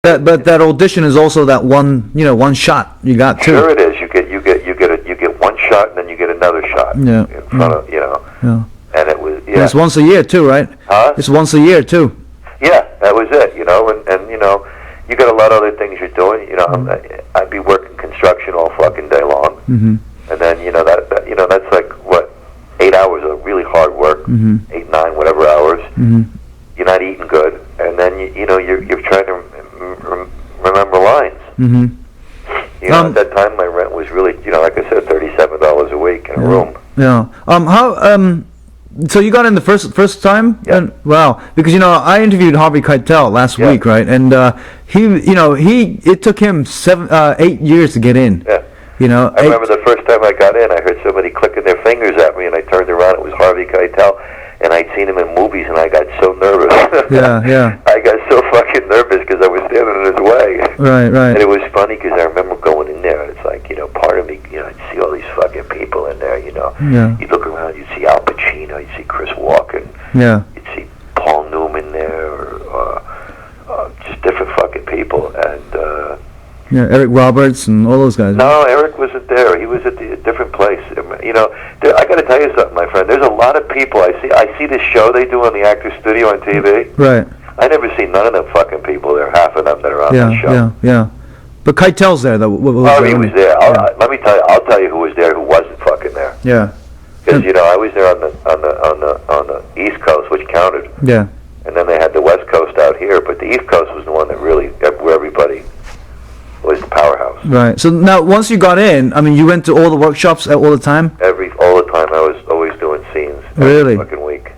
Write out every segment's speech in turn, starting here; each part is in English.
that audition is also that one shot you got too. Sure, it is. You get one shot, and then you get another shot. Yeah. In front of Yeah. And it was And it's once a year too, right? Huh? It's once a year too. Yeah, that was it. And you got a lot of other things you're doing. I'd be working construction all fucking day long, and then that's like what 8 hours of really hard work, 8, 9, whatever hours. You're not eating good, and then you're trying to remember lines. At that time my rent was really, like I said, $37 a week in a room. Yeah. So you got in the first time? Yeah. And, wow. Because I interviewed Harvey Keitel last week, right? And it took him 8 years to get in. Yeah. I remember the first time I got in, I heard somebody clicking their fingers at me, and I turned around. It was Harvey Keitel, and I'd seen him in movies, and I got so nervous. Yeah. I got so fucking nervous because I was standing in his way. Right. And it was funny because I remember going in there, and it's like, part of me, I'd see all these fucking people in there, Yeah. You'd look around, you'd see Al Pacino, you'd see Chris Walken. Yeah. You'd see Paul Newman there, or just different fucking people, and Yeah, Eric Roberts and all those guys. No, Eric wasn't there. He was at a different place. I got to tell you something, my friend. There's a lot of people. I see this show they do on the Actors Studio on TV. Right. I never see none of them fucking people there. Half of them that are on that show. Yeah. But Keitel's there, though. He was there. Let me tell you. I'll tell you who was there. Who wasn't fucking there? Yeah. Because I was there on the East Coast, which counted. Yeah. And then they had the West Coast out here, but the East Coast was the one that really, where everybody was the powerhouse. Right. So now, once you got in, you went to all the workshops all the time? All the time. I was always doing scenes. Really? Every fucking week.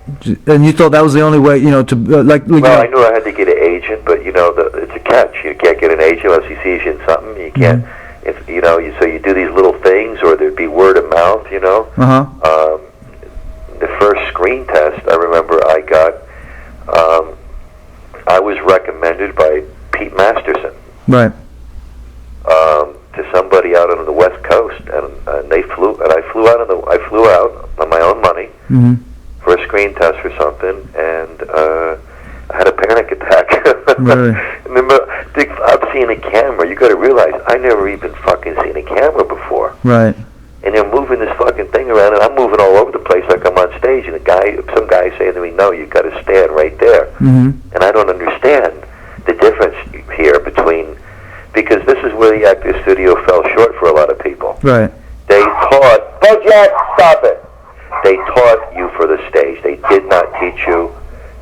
And you thought that was the only way, to Well, I knew I had to get an agent, but it's a catch. You can't get an agent unless he sees you in something. You can't. So you do these little things, or there'd be word of mouth. The first screen test, I remember I got. I was recommended by Pete Masterson. Right. To somebody out on the West Coast, and they flew, and I flew out on my own money for a screen test for something, and I had a panic attack. Really? Remember, I'm seeing a camera. You got to realize I never even fucking seen a camera before. Right. And they're moving this fucking thing around, and I'm moving all over the place like I'm on stage. And some guy saying to me, "No, you got to stand right there." And I don't understand the difference here because this is where the Actors Studio fell short for a lot of people. Right. They taught, Jack, stop it. They taught you for the stage. They did not teach you.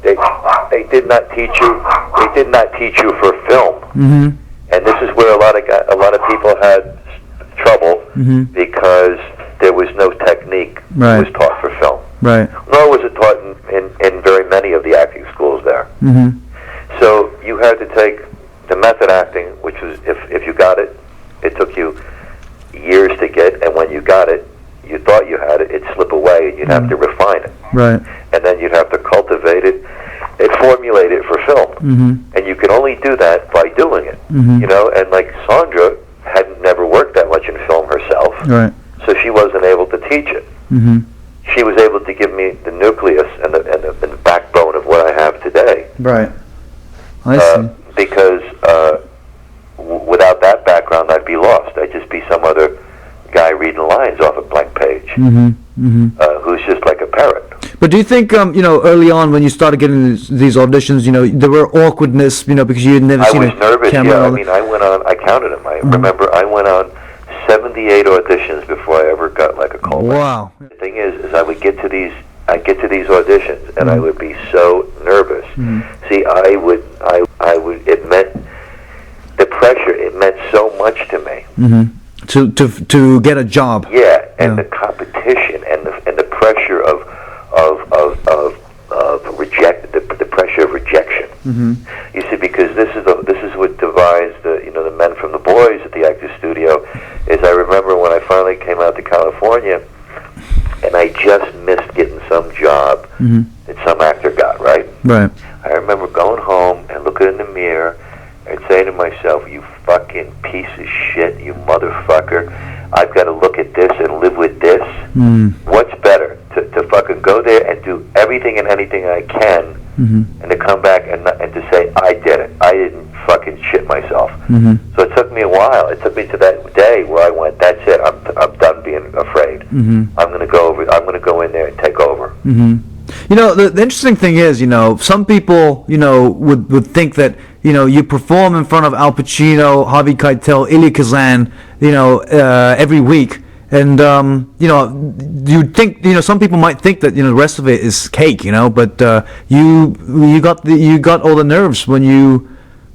They did not teach you. They did not teach you for film. And this is where a lot of people had trouble because there was no technique that was taught for film. Right. Nor was it taught in very many of the acting schools there. So you had to take the method acting, which was if you got it, it took you years to get, and when you got it, you thought you had it, it'd slip away, and you'd have to refine it. Right. And then you'd have to cultivate it and formulate it for film. And you can only do that by doing it. And like Sandra hadn't never worked that much in film herself, right. So she wasn't able to teach it. She was able to give me the nucleus and the backbone of what I have today. Right. I see. Because without that background, I'd be lost. I'd just be some other guy reading lines off a blank page, who's just like a parrot. But do you think, early on when you started getting these auditions, there were awkwardness, because you had never seen a camera? I was nervous, yeah. I counted them. I remember I went on 78 auditions before I ever got like a call. Wow. The thing is I would get to these auditions, and I would be so nervous. See, I would, it meant, the pressure, it meant so much to me. To get a job. Yeah, and the competition and the pressure of the pressure of rejection. You see, because this is what divides the men from the boys at the Actors Studio. Is I remember when I finally came out to California, and I just missed getting some job that some actor got, right? Right. I remember going home and looking in the mirror and saying to myself, "You fucking piece of shit, you motherfucker. I've got to look at this and live with this. What's better, to fucking go there and do everything and anything I can, and to come back and to say, I did it. I didn't fucking shit myself. Mm-hmm. So it took me a while. It took me to that day where I went, that's it. I'm done being afraid. Mm-hmm. I'm going to go in there and take over. Mm-hmm. The interesting thing is, some people, would think that, you perform in front of Al Pacino, Harvey Keitel, Elia Kazan, every week. And, you'd think, some people might think that, the rest of it is cake, but, you got all the nerves when you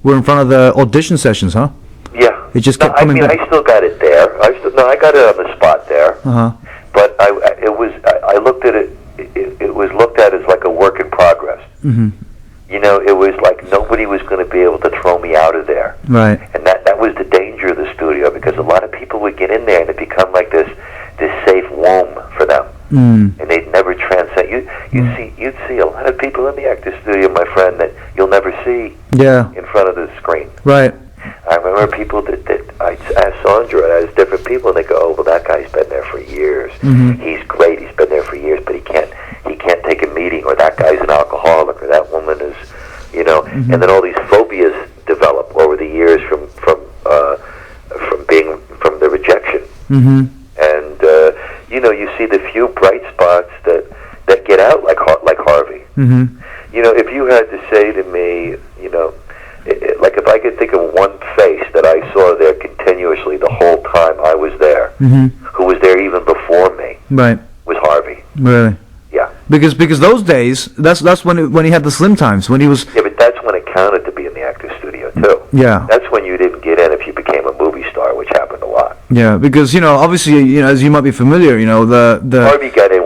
were in front of the audition sessions, huh? Yeah. It just kept coming back. I still got it there. I got it on the spot there. Uh-huh. But I looked at it, it was looked at as like a work in progress. Mm-hmm. It was like nobody was going to be able to throw me out of there. Right. And that was the danger of the studio, because a lot of people would get in there and it become like this safe womb for them. Mm. And they'd never transcend. You'd see a lot of people in the actor studio, my friend, that you'll never see in front of the screen. Right. I remember people that I asked Sandra, as different people, and they go, "Oh, well, that guy's been there for years. Mm-hmm. He's great. He's been there for years, but he can't take a meeting, or that guy's an alcoholic, or that woman is, Mm-hmm. And then all these phobias develop over the years from the rejection. Mm-hmm. And you see the few bright spots that get out, like Harvey. Mm-hmm. If you had to say to me, like if I could think of one face that I saw there continuously the whole time I was there, Mm-hmm. who was there even before me, Right. was Harvey. Really? Yeah. Because those days, that's when he had the slim times, when he was. Yeah, but that's when it counted to be in the actor's studio too. Yeah. That's when you didn't get in if you became a movie star, which happened a lot. Yeah, because obviously, as you might be familiar, the Harvey got in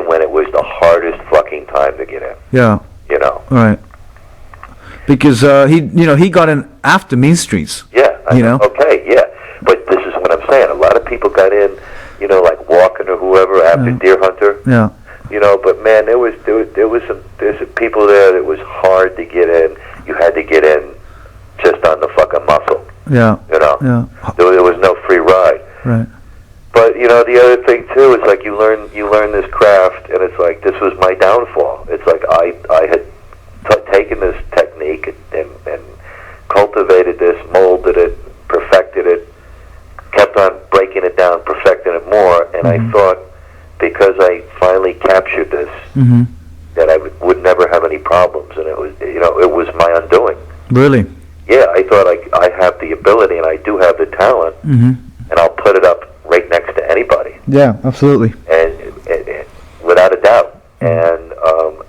when it was the hardest fucking time to get in. Yeah. Right. Because he got in after Mean Streets. Yeah. Okay. Yeah. But this is what I'm saying. A lot of people got in, like Walken or whoever after Deer Hunter. Yeah. But man, there's some people there that was hard to get in. You had to get in just on the fucking muscle. Yeah. Yeah. There was no free ride. Right. But the other thing too is like you learn this craft, and it's like this was my downfall. It's like I had taken this technique and cultivated this, molded it, perfected it, kept on breaking it down, perfecting it more, and I thought because I finally captured this, Mm-hmm. that I would never have any problems, and it was my undoing. Really? Yeah, I thought I have the ability, and I do have the talent, Mm-hmm. and I'll put it up right next to anybody. Yeah, absolutely. And without a doubt. And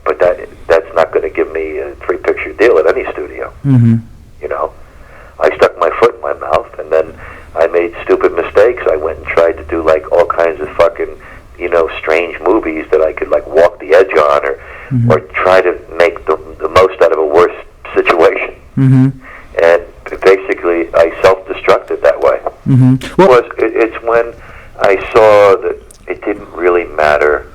but that's not going to give me a three-picture deal at any studio. Mm-hmm. I stuck my foot in my mouth, and then I made stupid mistakes. I went and tried to do like all kinds of fucking strange movies that I could like walk the edge on, or try to make the most out of a worse situation. Mm-hmm. And basically, I self-destructed that way. Mm-hmm. Well, It's when I saw that it didn't really matter.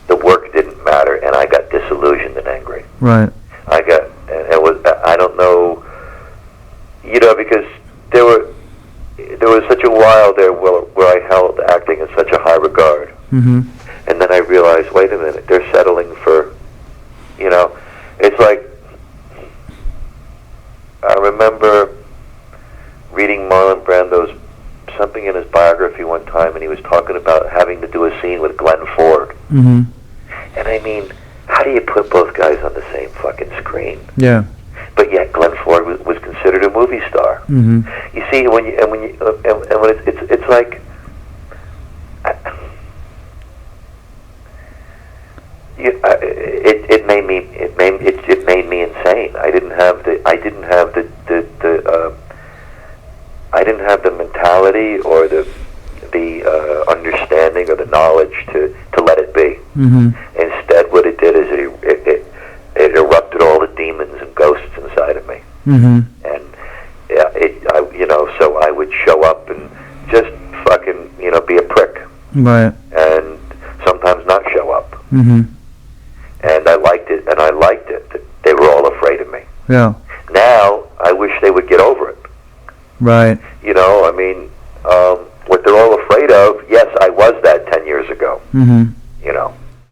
The work didn't matter, and I got disillusioned and angry. right. I don't know, because there was such a while there where I held acting in such a high regard. Mm-hmm. And then I realized, wait a minute, they're settling for, it's like, I remember reading Marlon Brando's, something in his biography one time, and he was talking about having to do a scene with Glenn Ford. Mm-hmm. And I mean, how do you put both guys on the same fucking screen? Yeah. But yet Glenn Ford was considered a movie star. Mm-hmm. You see, when it's like, it made me insane. I didn't have the mentality or the understanding or the knowledge to let it be. Mm-hmm. Instead, what it did is it erupted all the demons and ghosts inside of me. Mm-hmm. And so I would show up and just fucking be a prick, Right. and sometimes not show up. Mm-hmm. And I liked it, that they were all afraid of me. Yeah. Now I wish they would get over it. Right. I mean, what they're all afraid of. Yes, I was that 10 years ago. Mm-hmm.